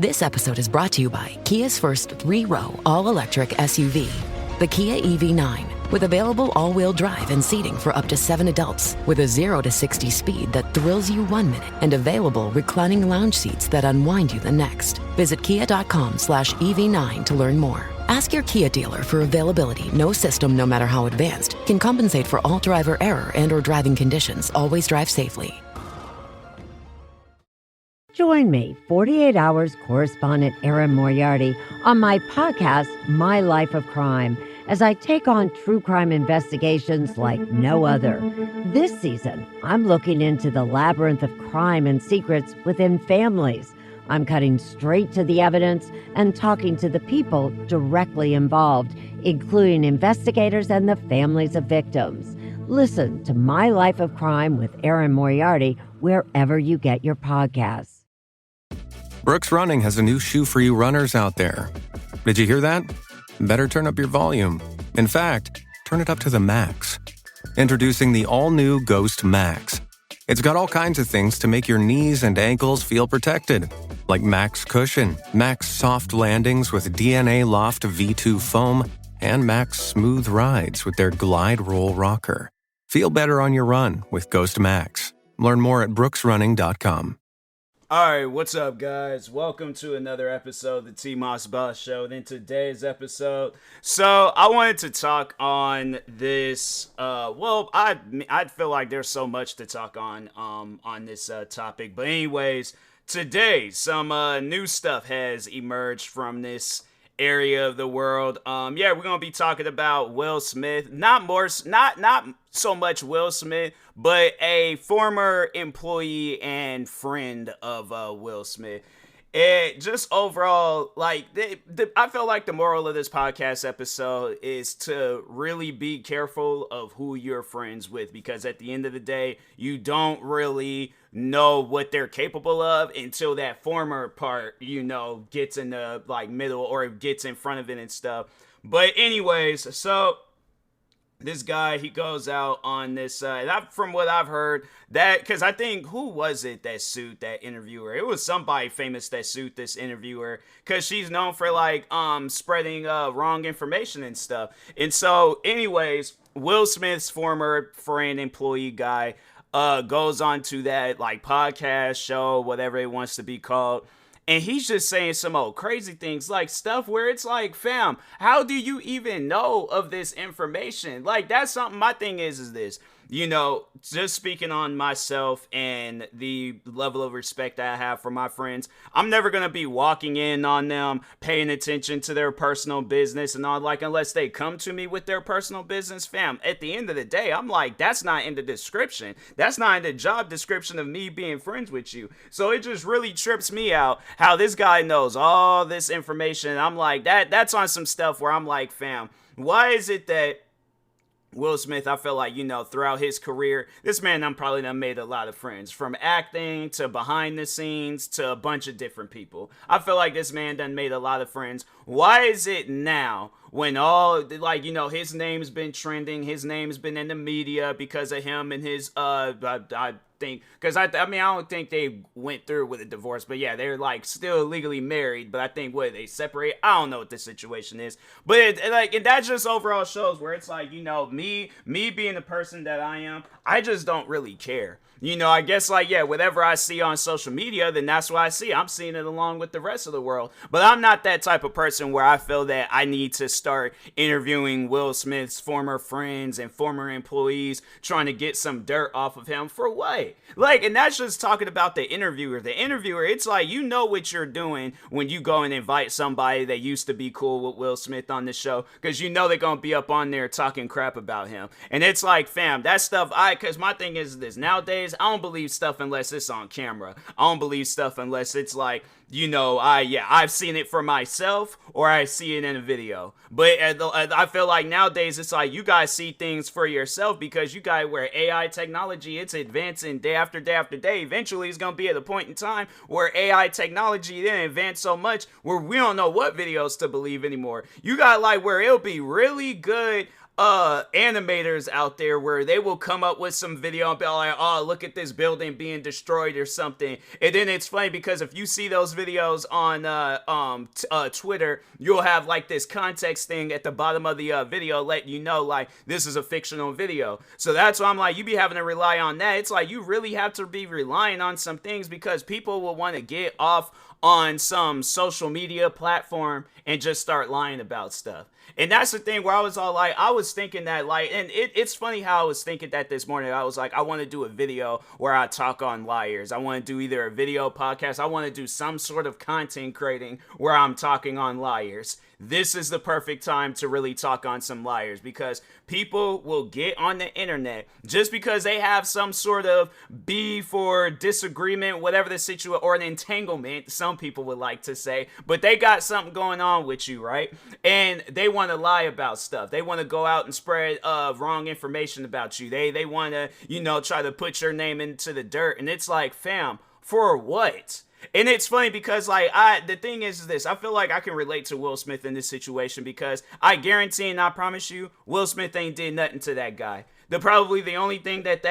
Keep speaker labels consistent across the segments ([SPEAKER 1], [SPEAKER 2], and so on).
[SPEAKER 1] This episode is brought to you by Kia's first 3-row all-electric SUV, the Kia EV9, with available all-wheel drive and seating for up to 7 adults, with a 0 to 60 speed that thrills you 1 minute, and available reclining lounge seats that unwind you the next. Visit kia.com/EV9 to learn more. Ask your Kia dealer for availability. No system, no matter how advanced, can compensate for all driver error and or driving conditions. Always drive safely.
[SPEAKER 2] Join me, 48 Hours correspondent Erin Moriarty, on my podcast, My Life of Crime, as I take on true crime investigations like no other. This season, I'm looking into the labyrinth of crime and secrets within families. I'm cutting straight to the evidence and talking to the people directly involved, including investigators and the families of victims. Listen to My Life of Crime with Erin Moriarty wherever you get your podcasts.
[SPEAKER 3] Brooks Running has a new shoe for you runners out there. Did you hear that? Better turn up your volume. In fact, turn it up to the max. Introducing the all-new Ghost Max. It's got all kinds of things to make your knees and ankles feel protected, like Max Cushion, Max Soft Landings with DNA Loft V2 foam, and Max Smooth Rides with their Glide Roll Rocker. Feel better on your run with Ghost Max. Learn more at brooksrunning.com.
[SPEAKER 4] Alright, what's up, guys? Welcome to another episode of the TMossBoss Show. And in today's episode, I wanted to talk on this, I feel like there's so much to talk on this topic. But anyways, today, some new stuff has emerged from this area of the world. We're gonna be talking about Will Smith. Not so much Will Smith, but a former employee and friend of Will Smith. It just overall, like, I feel like the moral of this podcast episode is to really be careful of who you're friends with, because at the end of the day, you don't really know what they're capable of until that former part, gets in the, like, middle or gets in front of it and stuff. But anyways, so this guy, he goes out on this, from what I've heard, that, because I think, who was it that sued that interviewer? It was somebody famous that sued this interviewer, because she's known for, like, spreading wrong information and stuff. And so, anyways, Will Smith's former friend, employee guy, goes on to that, like, podcast show, whatever it wants to be called. And he's just saying some old crazy things, like stuff where it's like, fam, how do you even know of this information? Like, that's something. My thing is this, just speaking on myself and the level of respect that I have for my friends, I'm never going to be walking in on them, paying attention to their personal business and all, like, unless they come to me with their personal business, fam. At the end of the day, I'm like, that's not in the description. That's not in the job description of me being friends with you. So it just really trips me out how this guy knows all this information. I'm like, that's on some stuff where I'm like, fam, why is it that Will Smith, I feel like, throughout his career, this man done probably done made a lot of friends, from acting to behind the scenes to a bunch of different people. I feel like this man done made a lot of friends. Why is it now, when all, like, his name's been trending, his name's been in the media because of him and his, I think, because I don't think they went through with a divorce, but yeah, they're, like, still legally married, but I think, they separate? I don't know what the situation is, but and that just overall shows where it's like, me being the person that I am, I just don't really care. I guess, like, yeah, whatever I see on social media, then that's what I see. I'm seeing it along with the rest of the world. But I'm not that type of person where I feel that I need to start interviewing Will Smith's former friends and former employees, trying to get some dirt off of him. For what? Like, and that's just talking about the interviewer. The interviewer, it's like, you know what you're doing when you go and invite somebody that used to be cool with Will Smith on the show, because they're going to be up on there talking crap about him. And it's like, fam, that stuff, because my thing is this, nowadays, I don't believe stuff unless it's on camera. I don't believe stuff unless it's like, I've seen it for myself or I see it in a video. But I feel like nowadays it's like you guys see things for yourself, because you guys, where AI technology, it's advancing day after day after day. Eventually it's going to be at a point in time where AI technology then advance so much where we don't know what videos to believe anymore. You got, like, where it'll be really good animators out there where they will come up with some video and be like, oh, look at this building being destroyed or something. And then it's funny because if you see those videos on Twitter, you'll have like this context thing at the bottom of the video letting you know like this is a fictional video. So that's why I'm like, you be having to rely on that. It's like you really have to be relying on some things because people will want to get off on some social media platform and just start lying about stuff. And that's the thing where I was all like, I was thinking that like, and it's funny how I was thinking that this morning. I was like, I want to do a video where I talk on liars. I want to do either a video podcast. I want to do some sort of content creating where I'm talking on liars. This is the perfect time to really talk on some liars because people will get on the internet just because they have some sort of beef or disagreement, whatever the situation, or an entanglement, some people would like to say, but they got something going on with you, right? And they want to lie about stuff. They want to go out and spread wrong information about you. They want to, try to put your name into the dirt. And it's like, fam, for what? And it's funny because the thing is this, I feel like I can relate to Will Smith in this situation because I guarantee and I promise you, Will Smith ain't did nothing to that guy. Probably the only thing that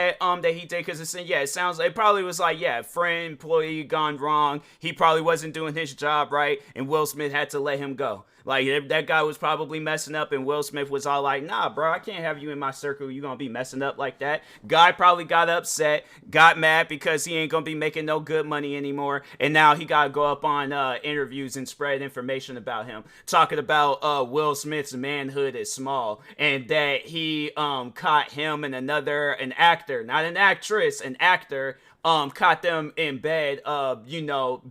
[SPEAKER 4] he did, because it sounds like it probably was like, friend, employee gone wrong. He probably wasn't doing his job right, and Will Smith had to let him go. Like, that guy was probably messing up, and Will Smith was all like, nah, bro, I can't have you in my circle. You gonna be messing up like that. Guy probably got upset, got mad because he ain't gonna be making no good money anymore, and now he gotta go up on interviews and spread information about him, talking about Will Smith's manhood is small, and that he caught him and an actor, not an actress, an actor, caught them in bed,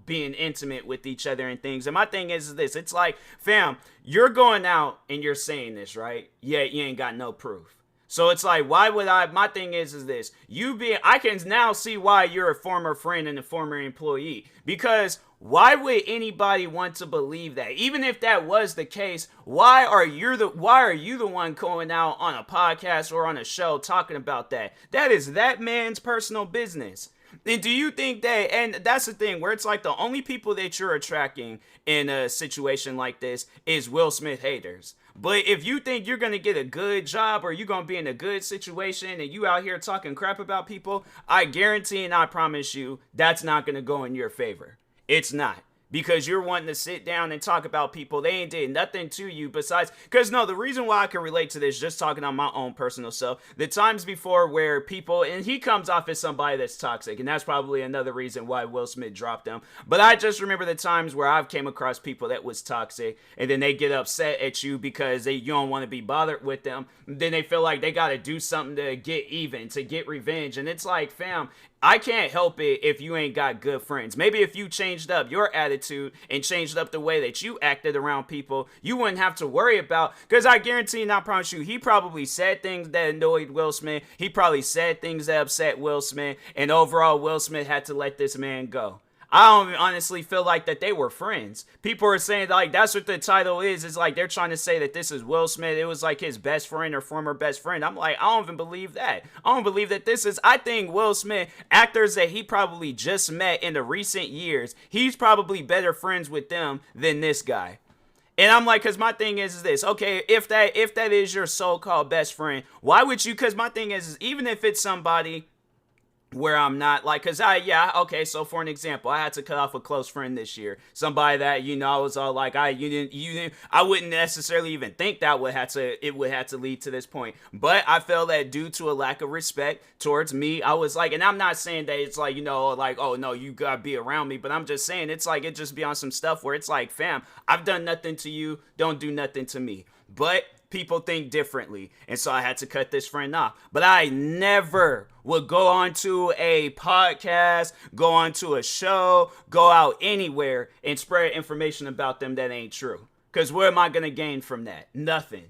[SPEAKER 4] being intimate with each other and things. And my thing is this, it's like, fam, you're going out and you're saying this, right? Yeah, you ain't got no proof. So it's like, why would my thing is this, I can now see why you're a former friend and a former employee, because why would anybody want to believe that? Even if that was the case, why are you the one going out on a podcast or on a show talking about that? That is that man's personal business. And do you think that, and that's the thing where it's like the only people that you're attracting in a situation like this is Will Smith haters. But if you think you're going to get a good job or you're going to be in a good situation and you out here talking crap about people, I guarantee and I promise you that's not going to go in your favor. It's not. Because you're wanting to sit down and talk about people. They ain't did nothing to you besides, because no, the reason why I can relate to this, just talking on my own personal self, the times before where people, and he comes off as somebody that's toxic, and that's probably another reason why Will Smith dropped him. But I just remember the times where I've came across people that was toxic, and then they get upset at you because you don't want to be bothered with them. Then they feel like they got to do something to get even, to get revenge. And it's like, fam, I can't help it if you ain't got good friends. Maybe if you changed up your attitude and changed up the way that you acted around people, you wouldn't have to worry about, because I guarantee and I promise you, he probably said things that annoyed Will Smith. He probably said things that upset Will Smith, and overall Will Smith had to let this man go. I don't honestly feel like that they were friends. People are saying like that's what the title is. It's like they're trying to say that this is Will Smith. It was like his best friend or former best friend. I'm like, I don't even believe that. I don't believe that this is, I think Will Smith, actors that he probably just met in the recent years, he's probably better friends with them than this guy. And I'm like, because my thing is this, okay, if that is your so-called best friend, why would you, because my thing is even if it's somebody where I'm not like, cause okay, so for an example, I had to cut off a close friend this year, somebody that, I was all like, I wouldn't necessarily even think that it would have to lead to this point, but I felt that due to a lack of respect towards me, I was like, and I'm not saying that it's like, like, oh no, you gotta be around me, but I'm just saying it's like, it just be on some stuff where it's like, fam, I've done nothing to you, don't do nothing to me, but people think differently, and so I had to cut this friend off. But I never would go onto a podcast, go onto a show, go out anywhere and spread information about them that ain't true. Because what am I going to gain from that? Nothing.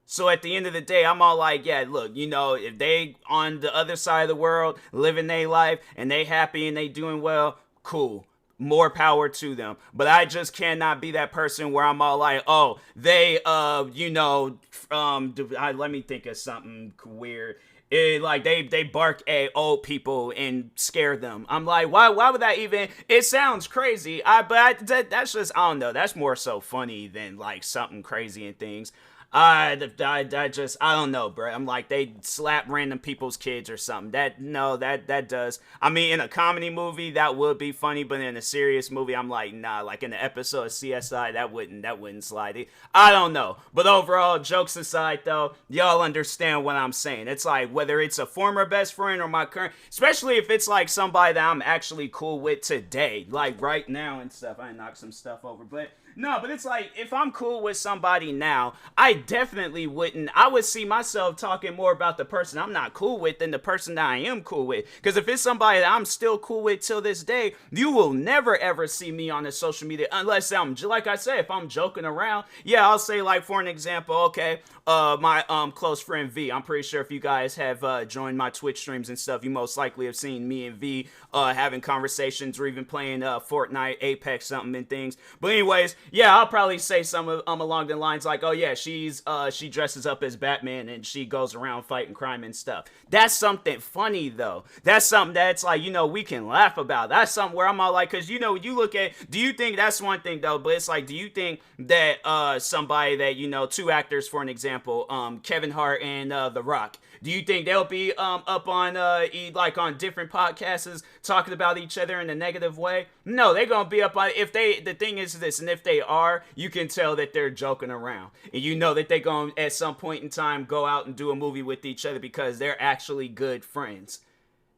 [SPEAKER 4] So at the end of the day, I'm all like, yeah, look, if they on the other side of the world living their life and they happy and they doing well, cool. More power to them. But I just cannot be that person where I'm all like, oh, they, let me think of something weird. They bark at old people and scare them. I'm like, why would that even, it sounds crazy. That's just, I don't know. That's more so funny than like something crazy and things. I don't know, bro. I'm like, they slap random people's kids or something. That does. I mean, in a comedy movie, that would be funny, but in a serious movie, I'm like, nah. Like in the episode of CSI, that wouldn't slide. I don't know. But overall, jokes aside, though, y'all understand what I'm saying. It's like whether it's a former best friend or my current, especially if it's like somebody that I'm actually cool with today, like right now and stuff. I knocked some stuff over, but. No, but it's like, if I'm cool with somebody now, I definitely wouldn't. I would see myself talking more about the person I'm not cool with than the person that I am cool with. Because if it's somebody that I'm still cool with till this day, you will never ever see me on the social media unless like I say, if I'm joking around. Yeah, I'll say, like, for an example, okay, my close friend V. I'm pretty sure if you guys have joined my Twitch streams and stuff, you most likely have seen me and V having conversations or even playing Fortnite, Apex, something and things. But anyways, yeah, I'll probably say some along the lines like, oh yeah, she dresses up as Batman and she goes around fighting crime and stuff. That's something funny though. That's something that's like, we can laugh about. That's something where I'm all like, because you look at, do you think, that's one thing though, but it's like, do you think that somebody that, two actors for an example, Kevin Hart and The Rock, do you think they'll be up on on different podcasts talking about each other in a negative way? No, they're gonna be up on, the thing is this, and if they are, you can tell that they're joking around, and you know that they're gonna at some point in time go out and do a movie with each other because they're actually good friends.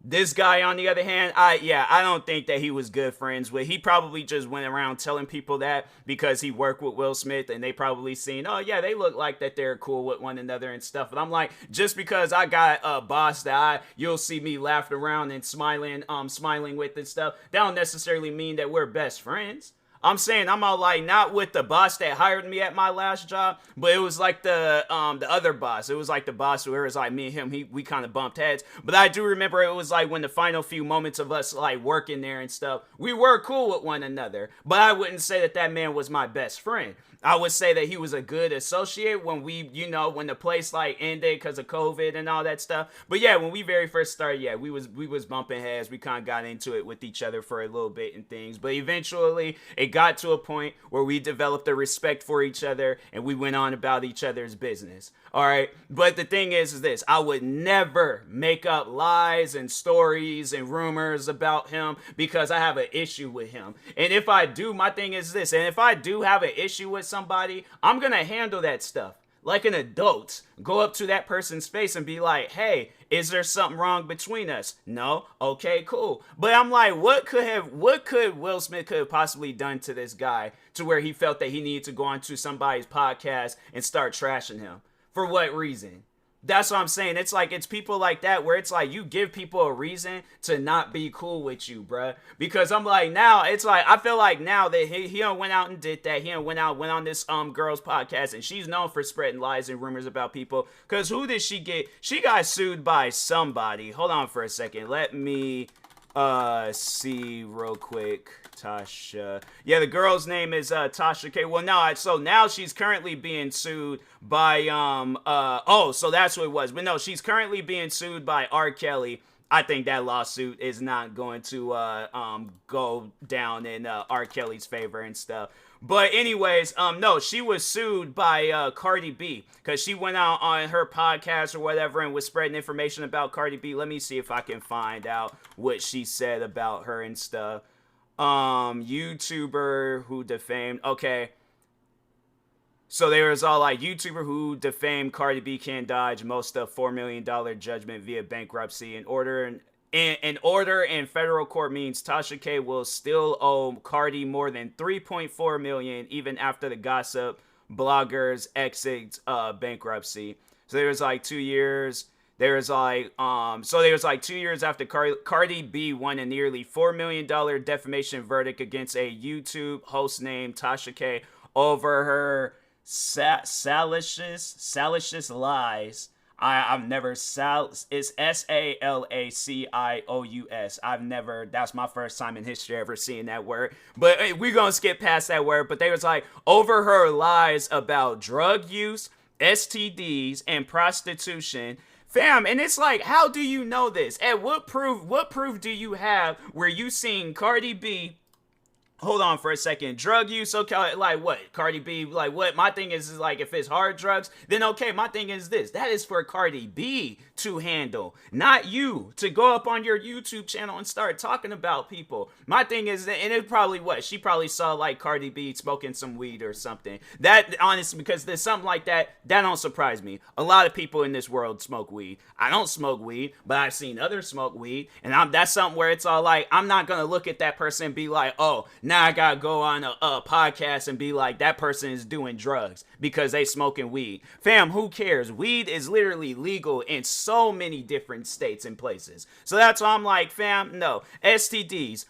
[SPEAKER 4] This guy, on the other hand, I don't think that he was good friends with. He probably just went around telling people that because he worked with Will Smith and they probably seen, oh yeah, they look like that they're cool with one another and stuff. But I'm like, just because I got a boss that you'll see me laughing around and smiling with and stuff, that don't necessarily mean that we're best friends. I'm saying I'm all like, not with the boss that hired me at my last job, but it was like the other boss. It was like the boss where it was like me and him, we kind of bumped heads. But I do remember it was like when the final few moments of us like working there and stuff, we were cool with one another. But I wouldn't say that man was my best friend. I would say that he was a good associate when when the place like ended because of COVID and all that stuff. But yeah, when we very first started, yeah, we was bumping heads. We kind of got into it with each other for a little bit and things. But eventually, it got to a point where we developed a respect for each other and we went on about each other's business. All right. But the thing is this, I would never make up lies and stories and rumors about him because I have an issue with him. And if I do, my thing is this, and if I do have an issue with somebody, I'm going to handle that stuff like an adult. Go up to that person's face and be like, hey, is there something wrong between us? No? Okay, cool. But I'm like, what could Will Smith could have possibly done to this guy to where he felt that he needed to go onto somebody's podcast and start trashing him? For what reason? That's what I'm saying. It's like, it's people like that where it's like you give people a reason to not be cool with you, bruh. Because I'm like, now it's like, I feel like now that he done went out and did that. He done went on this girl's podcast and she's known for spreading lies and rumors about people. Because who did she get? She got sued by somebody. Hold on for a second. Let me see real quick. Tasha. Yeah, the girl's name is Tasha K. Well, no, so now she's currently being sued by so that's what it was. But no, she's currently being sued by R. Kelly. I think that lawsuit is not going to go down in R. Kelly's favor and stuff. But anyways, no, she was sued by Cardi B because she went out on her podcast or whatever and was spreading information about Cardi B. Let me see if I can find out what she said about her and stuff. YouTuber who defamed. Okay. So there was all like YouTuber who defamed Cardi B can't dodge most of $4 million judgment via bankruptcy. An order in federal court means Tasha K will still owe Cardi more than $3.4 million even after the gossip bloggers exit bankruptcy. So there was like 2 years. There was like 2 years after Cardi B won a nearly $4 million defamation verdict against a YouTube host named Tasha K over her salacious lies. I've never it's SALACIOUS. That's my first time in history ever seeing that word. But we're gonna skip past that word. But they was like over her lies about drug use, STDs, and prostitution. Fam, and it's like, how do you know this? And what proof do you have where you seen Cardi B, hold on for a second. Drug use, okay, like what? Cardi B, like what? My thing is like, if it's hard drugs, then okay, my thing is this. That is for Cardi B to handle, not you, to go up on your YouTube channel and start talking about people. My thing is, and it probably what? She probably saw like Cardi B smoking some weed or something. That, honestly, because there's something like that don't surprise me. A lot of people in this world smoke weed. I don't smoke weed, but I've seen others smoke weed, and that's something where it's all like, I'm not gonna look at that person and be like, oh, now I gotta go on a podcast and be like, that person is doing drugs because they smoking weed. Fam, who cares? Weed is literally legal in so many different states and places. So that's why I'm like, fam, no. STDs.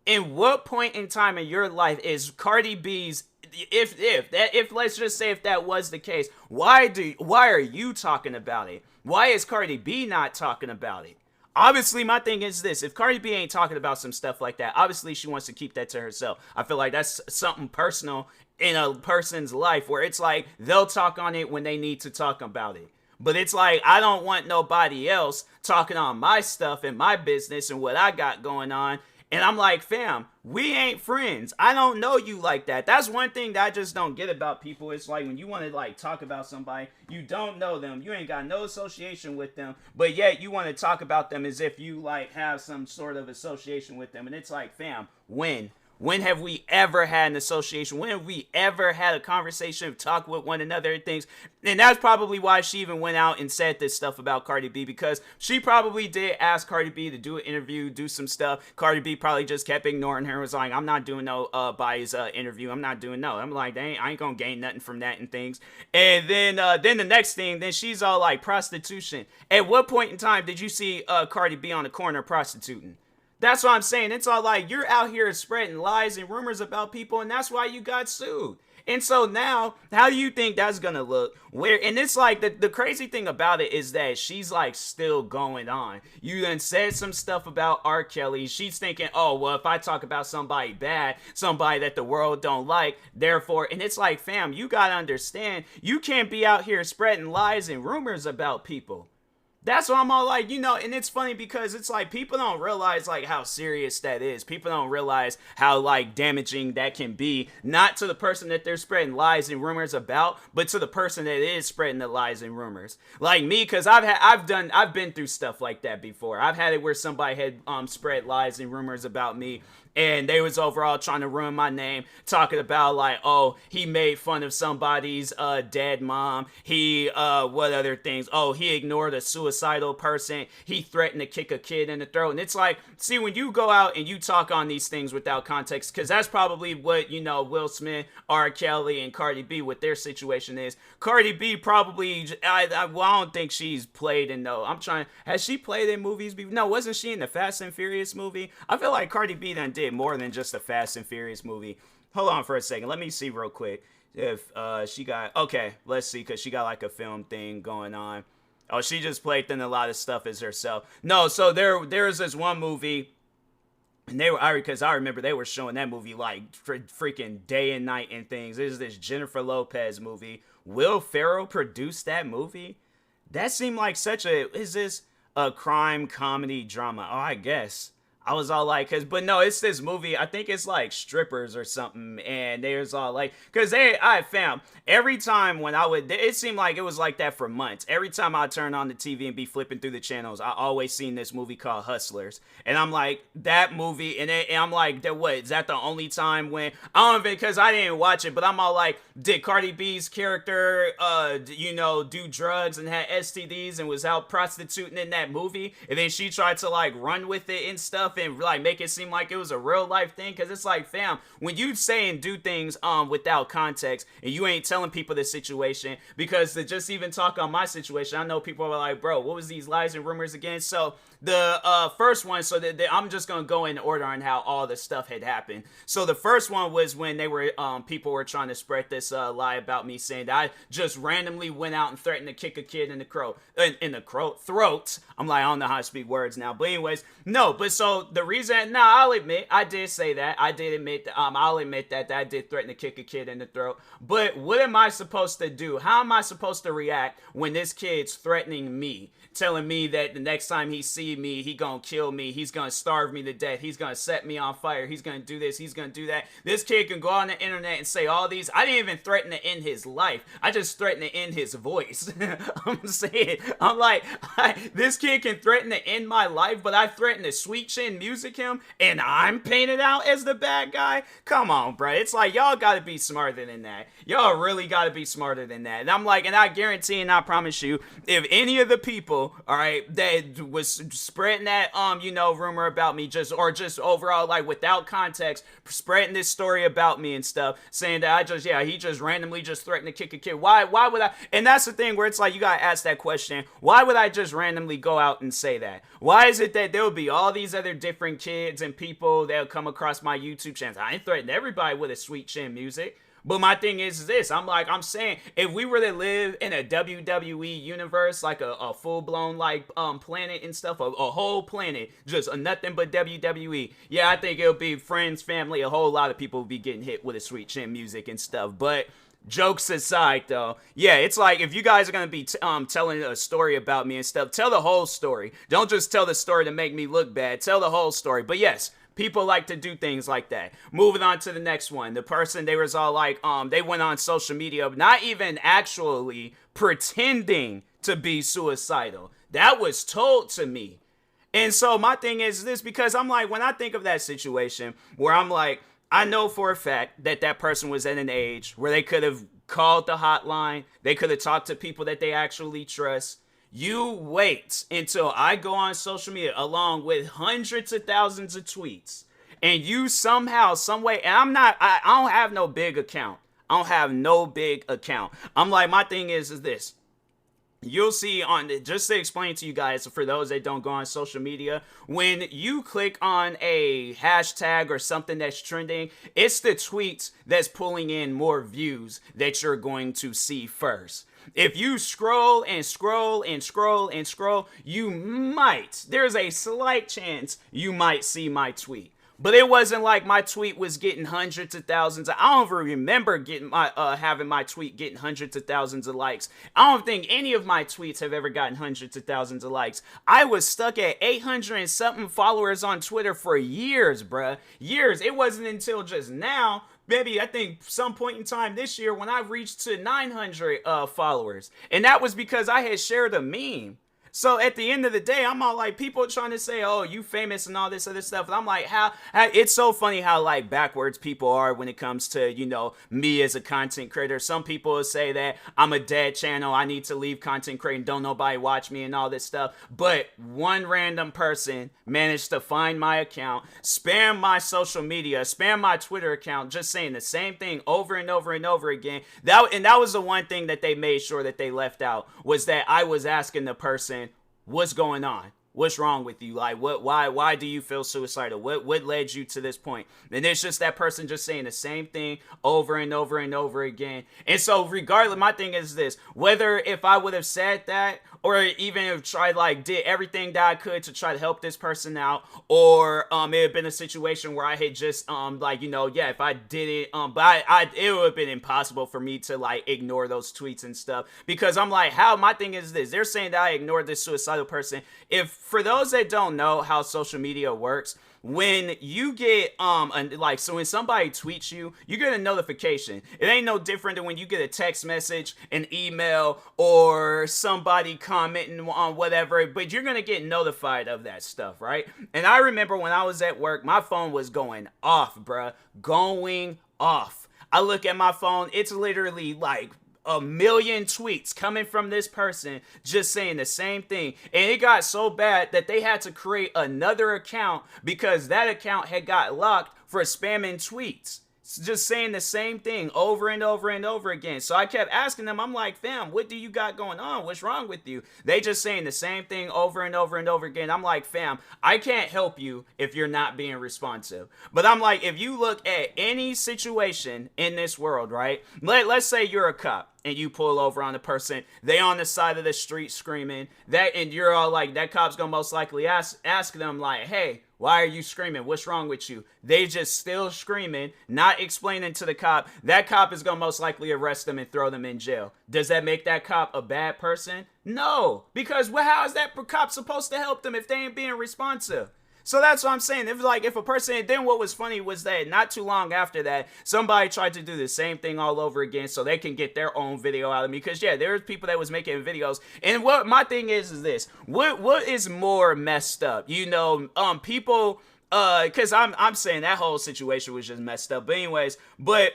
[SPEAKER 4] In what point in time in your life is Cardi B's, if let's just say if that was the case, why are you talking about it? Why is Cardi B not talking about it? Obviously, my thing is this. If Cardi B ain't talking about some stuff like that, obviously she wants to keep that to herself. I feel like that's something personal in a person's life where it's like they'll talk on it when they need to talk about it. But it's like, I don't want nobody else talking on my stuff and my business and what I got going on. And I'm like, fam, we ain't friends. I don't know you like that. That's one thing that I just don't get about people. It's like when you want to like talk about somebody, you don't know them. You ain't got no association with them. But yet you want to talk about them as if you like have some sort of association with them. And it's like, fam, when? When have we ever had an association? When have we ever had a conversation, talk with one another and things? And that's probably why she even went out and said this stuff about Cardi B, because she probably did ask Cardi B to do an interview, do some stuff. Cardi B probably just kept ignoring her and was like, I'm not doing no bias interview. I'm not doing no. I'm like, I ain't gonna gain nothing from that and things. And then the next thing, then she's all like, prostitution. At what point in time did you see Cardi B on the corner prostituting? That's what I'm saying. It's all like, you're out here spreading lies and rumors about people, and that's why you got sued. And so now, how do you think that's gonna look? And it's like, the crazy thing about it is that she's like still going on. You done said some stuff about R. Kelly. She's thinking, oh, well, if I talk about somebody bad, somebody that the world don't like, therefore, and it's like, fam, you gotta understand, you can't be out here spreading lies and rumors about people. That's why I'm all like, and it's funny because it's like people don't realize like how serious that is. People don't realize how like damaging that can be, not to the person that they're spreading lies and rumors about, but to the person that is spreading the lies and rumors. Like me, because I've been through stuff like that before. I've had it where somebody had spread lies and rumors about me. And they was overall trying to ruin my name, talking about like, oh, he made fun of somebody's dead mom. He, what other things? Oh, he ignored a suicidal person. He threatened to kick a kid in the throat. And it's like, see, when you go out and you talk on these things without context, because that's probably what, Will Smith, R. Kelly, and Cardi B, what their situation is. Cardi B probably, I don't think she's played in, has she played in movies before? No, wasn't she in the Fast and Furious movie? I feel like Cardi B done did more than just a Fast and Furious movie. Hold on for a second. Let me see real quick if she got, okay, let's see, because she got like a film thing going on. Oh, she just played in a lot of stuff as herself. No, so there's this one movie, and because I remember they were showing that movie like freaking day and night and things. There's this Jennifer Lopez movie. Will Ferrell produced that movie? That seemed like is this a crime comedy drama? Oh, I guess. I was all like, but no, it's this movie. I think it's like strippers or something. And there's all like, because I found every time when it seemed like it was like that for months. Every time I turn on the TV and be flipping through the channels, I always seen this movie called Hustlers. And I'm like, that movie, and I'm like, what, is that the only time when, I don't even, because I didn't watch it, but I'm all like, did Cardi B's character, do drugs and had STDs and was out prostituting in that movie? And then she tried to like run with it and stuff and like make it seem like it was a real life thing, because it's like, fam, when you say and do things without context and you ain't telling people the situation, because to just even talk on my situation, I know people are like, bro, what was these lies and rumors again? So the first one, so that I'm just gonna go in order on how all the stuff had happened. So the first one was when they were people were trying to spread this lie about me, saying that I just randomly went out and threatened to kick a kid in the throat. I'm like, I don't know how to speak words now, but anyways, no. But so the reason, I'll admit I did say that. I did admit that. I'll admit that I did threaten to kick a kid in the throat. But what am I supposed to do? How am I supposed to react when this kid's threatening me, telling me that the next time he sees feed me, he gonna kill me, he's gonna starve me to death, he's gonna set me on fire, he's gonna do this, he's gonna do that. This kid can go on the internet and say all these. I didn't even threaten to end his life. I just threatened to end his voice. I'm saying, I'm like, this kid can threaten to end my life, but I threaten to sweet chin music him, and I'm painted out as the bad guy? Come on, bro. It's like, y'all gotta be smarter than that. Y'all really gotta be smarter than that. And I'm like, and I guarantee and I promise you, if any of the people, all right, that was spreading that, rumor about me, just overall, like, without context, spreading this story about me and stuff, saying that he just randomly just threatened to kick a kid. Why would I? And that's the thing where it's like, you gotta ask that question. Why would I just randomly go out and say that? Why is it that there'll be all these other different kids and people that'll come across my YouTube channel? I ain't threatening everybody with a sweet chin music. But my thing is this, I'm saying, if we were to live in a WWE universe, like a full-blown, like, planet and stuff, a whole planet, just nothing but WWE, yeah, I think it'll be friends, family, a whole lot of people will be getting hit with a sweet chin music and stuff. But jokes aside, though, yeah, it's like, if you guys are gonna be telling a story about me and stuff, tell the whole story. Don't just tell the story to make me look bad. Tell the whole story. But yes, people like to do things like that. Moving on to the next one. The person, they was all like, they went on social media, not even actually pretending to be suicidal. That was told to me. And so my thing is this, because I'm like, when I think of that situation where I'm like, I know for a fact that that person was at an age where they could have called the hotline. They could have talked to people that they actually trust. You wait until I go on social media along with hundreds of thousands of tweets, and you somehow, some way, and I don't have no big account. I'm like, my thing is this. You'll see just to explain to you guys, for those that don't go on social media, when you click on a hashtag or something that's trending, it's the tweets that's pulling in more views that you're going to see first. If you scroll and scroll and scroll and scroll, there's a slight chance you might see my tweet. But it wasn't like my tweet was getting hundreds of thousands. I don't even remember getting having my tweet getting hundreds of thousands of likes. I don't think any of my tweets have ever gotten hundreds of thousands of likes. I was stuck at 800 and something followers on Twitter for years, bruh. Years. It wasn't until just now, maybe I think some point in time this year, when I reached to 900 followers. And that was because I had shared a meme. So at the end of the day, I'm all like, people trying to say, oh, you famous and all this other stuff. And I'm like, how it's so funny how like backwards people are when it comes to, me as a content creator. Some people will say that I'm a dead channel. I need to leave content creating. Don't nobody watch me and all this stuff. But one random person managed to find my account, spam my social media, spam my Twitter account, just saying the same thing over and over and over again. That was the one thing that they made sure that they left out, was that I was asking the person, what's going on? What's wrong with you? Like, why do you feel suicidal? What led you to this point? And it's just that person just saying the same thing over and over and over again. And so regardless, my thing is this, whether if I would have said that, or even if did everything that I could to try to help this person out, or it had been a situation where I had just if I did it, but it would have been impossible for me to ignore those tweets and stuff, because I'm like, my thing is this, they're saying that I ignored this suicidal person. If, for those that don't know how social media works, when you get so when somebody tweets you, you get a notification. It ain't no different than when you get a text message, an email, or somebody commenting on whatever, but you're gonna get notified of that stuff, right? And I remember when I was at work, my phone was going off, bruh. Going off. I look at my phone, it's literally like a million tweets coming from this person just saying the same thing. And it got so bad that they had to create another account because that account had got locked for spamming tweets. Just saying the same thing over and over and over again. So I kept asking them, I'm like, fam, what do you got going on? What's wrong with you? They just saying the same thing over and over and over again. I'm like, fam, I can't help you if you're not being responsive. But I'm like, if you look at any situation in this world, right? Let's say you're a cop and you pull over on a person, they on the side of the street screaming, and you're all like, that cop's gonna most likely ask them like, hey, Why are you screaming? What's wrong with you? They just still screaming, not explaining to the cop. That cop is going to most likely arrest them and throw them in jail. Does that make that cop a bad person? No, because how is that cop supposed to help them if they ain't being responsive? So that's what I'm saying. If a person, and then what was funny was that not too long after that, somebody tried to do the same thing all over again so they can get their own video out of me. Because yeah, there's people that was making videos. And what my thing is this: what is more messed up? People. Cause I'm saying that whole situation was just messed up. But anyways,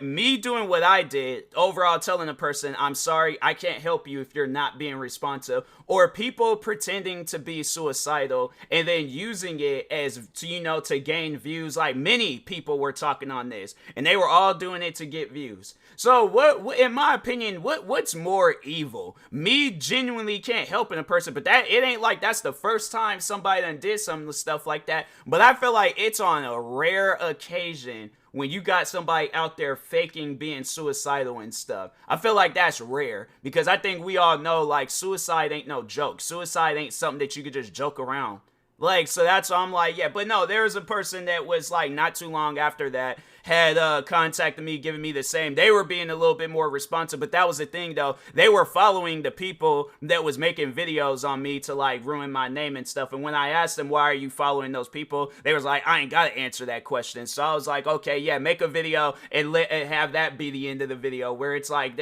[SPEAKER 4] me doing what I did, overall telling a person, I'm sorry, I can't help you if you're not being responsive, or people pretending to be suicidal and then using it as to gain views. Like many people were talking on this, and they were all doing it to get views. So what in my opinion, what's more evil? Me genuinely can't help in a person, but that it ain't like that's the first time somebody done did some stuff like that. But I feel like it's on a rare occasion when you got somebody out there faking being suicidal and stuff. I feel like that's rare, because I think we all know, like, suicide ain't no joke. Suicide ain't something that you could just joke around. Like, so that's why I'm like, yeah. But no, there was a person that was like not too long after that had contacted me, giving me the same. They were being a little bit more responsive, but that was the thing though. They were following the people that was making videos on me to like ruin my name and stuff. And when I asked them, why are you following those people? They was like, I ain't got to answer that question. So I was like, okay, yeah, make a video and have that be the end of the video, where it's like,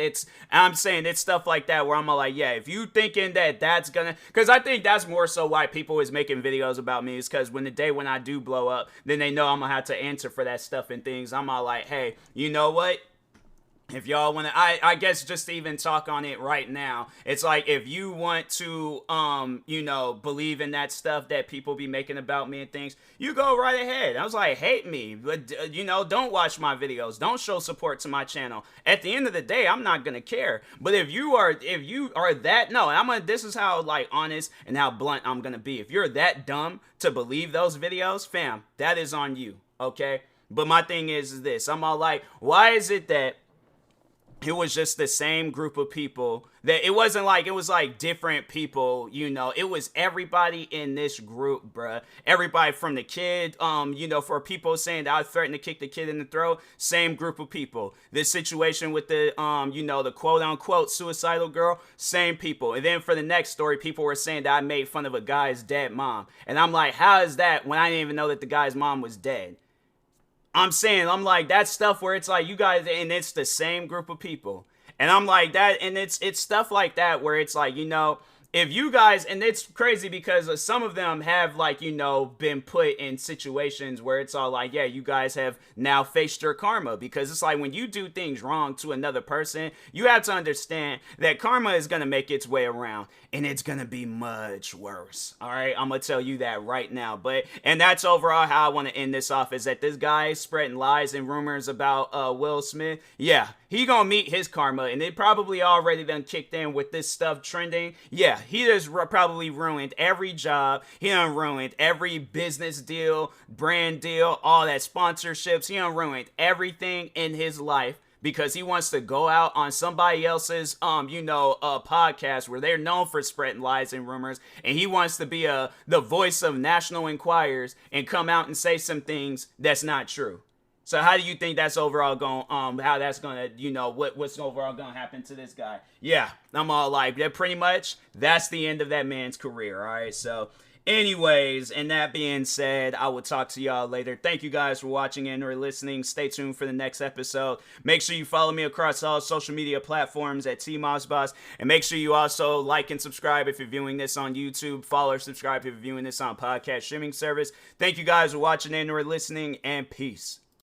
[SPEAKER 4] I'm saying it's stuff like that where I'm like, yeah, if you thinking that that's gonna, because I think that's more so why people is making videos about me, is because when I do blow up, then they know I'm gonna have to answer for that stuff and things. I'm all like, hey, you know what? If y'all want to, I guess just to even talk on it right now, it's like, if you want to, believe in that stuff that people be making about me and things, you go right ahead. I was like, hate me, but, don't watch my videos. Don't show support to my channel. At the end of the day, I'm not going to care. But if you are that, no, this is how, like, honest and how blunt I'm going to be. If you're that dumb to believe those videos, fam, that is on you, okay? But my thing is this. I'm all like, why is it that it was just the same group of people, that it wasn't like, it was like different people, it was everybody in this group, bruh. Everybody from the kid, for people saying that I threatened to kick the kid in the throat, same group of people. This situation with the, the quote unquote suicidal girl, same people. And then for the next story, people were saying that I made fun of a guy's dead mom. And I'm like, how is that when I didn't even know that the guy's mom was dead? I'm like, that stuff where it's like, you guys, and it's the same group of people. And I'm like that, and it's stuff like that where it's like, if you guys, and it's crazy because some of them have like, been put in situations where it's all like, yeah, you guys have now faced your karma, because it's like when you do things wrong to another person, you have to understand that karma is going to make its way around, and it's going to be much worse. All right. I'm going to tell you that right now. And that's overall how I want to end this off, is that this guy spreading lies and rumors about Will Smith. Yeah, he going to meet his karma, and it probably already done kicked in with this stuff trending. Yeah, he just probably ruined every job. He done ruined every business deal, brand deal, all that sponsorships. He done ruined everything in his life because he wants to go out on somebody else's, podcast where they're known for spreading lies and rumors, and he wants to be the voice of National Enquirers and come out and say some things that's not true. So how do you think that's overall going, how that's going to, what's overall going to happen to this guy? Yeah, I'm all like, that pretty much, that's the end of that man's career, all right? So anyways, and that being said, I will talk to y'all later. Thank you guys for watching and or listening. Stay tuned for the next episode. Make sure you follow me across all social media platforms at TMossBoss, and make sure you also like and subscribe if you're viewing this on YouTube. Follow or subscribe if you're viewing this on podcast streaming service. Thank you guys for watching and or listening, and peace.